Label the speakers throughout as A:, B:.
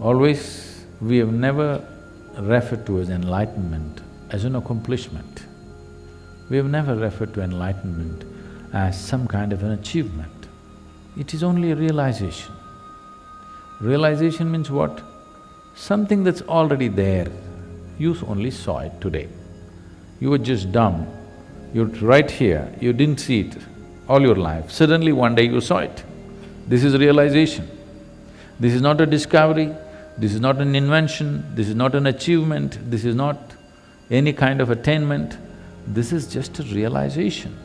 A: Always, we have never referred to as enlightenment as an accomplishment. We have never referred to enlightenment as some kind of an achievement. It is only a realization. Realization means what? Something that's already there, you only saw it today. You were just dumb, you're right here, you didn't see it all your life, suddenly one day you saw it. This is realization. This is not a discovery, this is not an invention, this is not an achievement, this is not any kind of attainment, this is just a realization.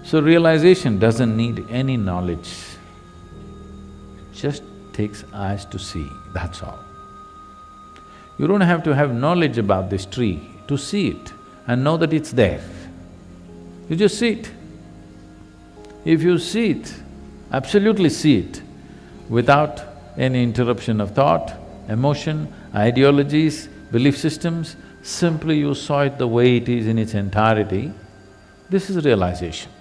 A: So realization doesn't need any knowledge, just takes eyes to see, that's all. You don't have to have knowledge about this tree to see it and know that it's there. You just see it. If you see it, absolutely see it, without any interruption of thought, emotion, ideologies, belief systems, simply you saw it the way it is in its entirety, this is realization.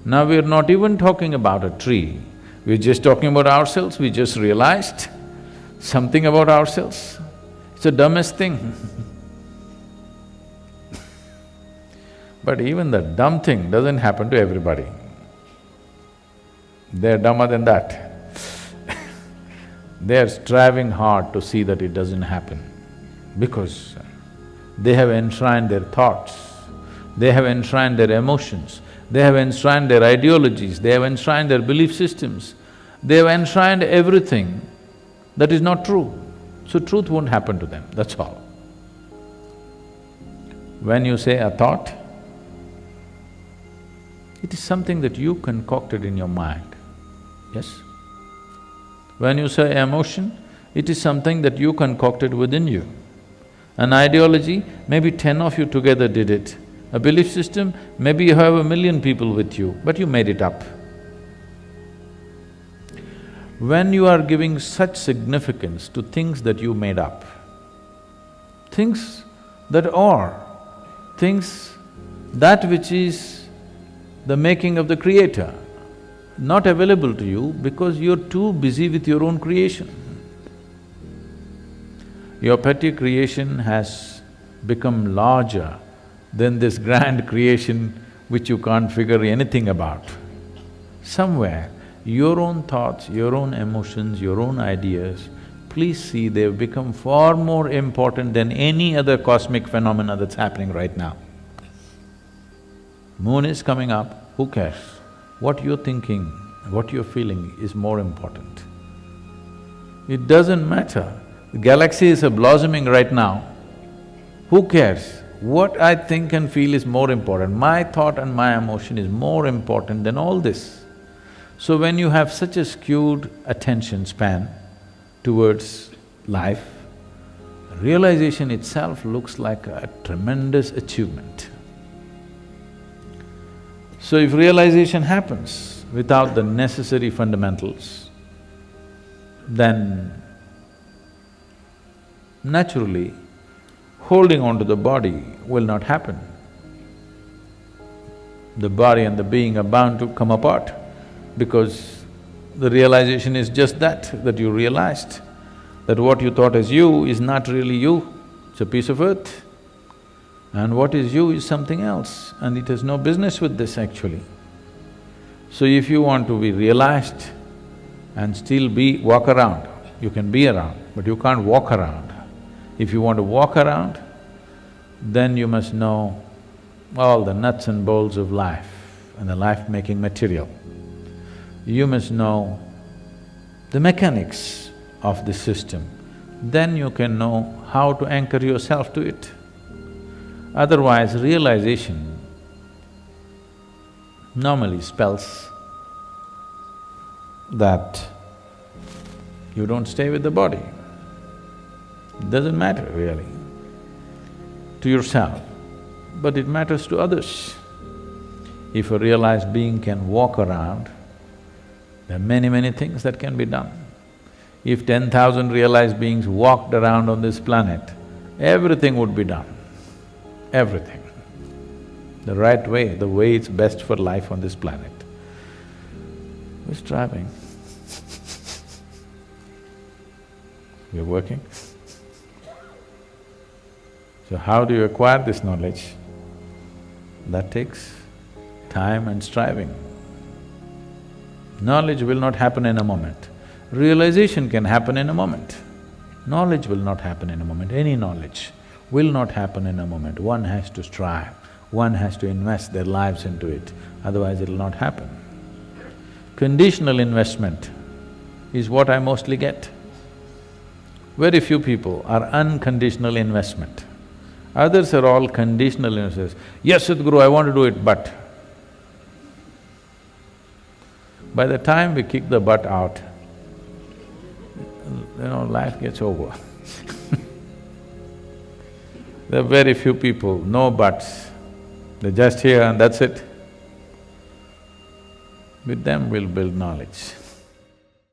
A: Now we're not even talking about a tree, we're just talking about ourselves, we just realized something about ourselves. It's the dumbest thing. But even the dumb thing doesn't happen to everybody. They're dumber than that. They're striving hard to see that it doesn't happen because they have enshrined their thoughts, they have enshrined their emotions, they have enshrined their ideologies, they have enshrined their belief systems, they have enshrined everything that is not true. So truth won't happen to them, that's all. When you say a thought, it is something that you concocted in your mind, yes? When you say emotion, it is something that you concocted within you. An ideology, maybe 10 of you together did it. A belief system, maybe you have 1,000,000 people with you, but you made it up. When you are giving such significance to things that you made up, things that are, things that which is the making of the Creator, not available to you because you're too busy with your own creation. Your petty creation has become larger than this grand creation which you can't figure anything about. Somewhere, your own thoughts, your own emotions, your own ideas, please see they've become far more important than any other cosmic phenomena that's happening right now. Moon is coming up, who cares? What you're thinking, what you're feeling is more important. It doesn't matter, the galaxies are blossoming right now, who cares? What I think and feel is more important, my thought and my emotion is more important than all this. So when you have such a skewed attention span towards life, realization itself looks like a tremendous achievement. So if realization happens without the necessary fundamentals, then naturally holding on to the body will not happen. The body and the being are bound to come apart because the realization is just that you realized that what you thought as you is not really you, it's a piece of earth. And what is you is something else, and it has no business with this actually. So if you want to be realized and still walk around, you can be around, but you can't walk around. If you want to walk around, then you must know all the nuts and bolts of life and the life-making material. You must know the mechanics of the system, then you can know how to anchor yourself to it. Otherwise, realization normally spells that you don't stay with the body. It doesn't matter really to yourself, but it matters to others. If a realized being can walk around, there are many things that can be done. If 10,000 realized beings walked around on this planet, everything would be done. Everything. The right way, the way it's best for life on this planet. We're striving. you're working. So how do you acquire this knowledge? That takes time and striving. Knowledge will not happen in a moment. Realization can happen in a moment. Knowledge will not happen in a moment. Any knowledge will not happen in a moment. One has to strive, one has to invest their lives into it, otherwise it'll not happen. Conditional investment is what I mostly get. Very few people are unconditional investment. Others are all conditional investors. Yes, Sadhguru, I want to do it, but… By the time we kick the butt out, life gets over. There are very few people, no buts. They're just here and that's it. With them we'll build knowledge.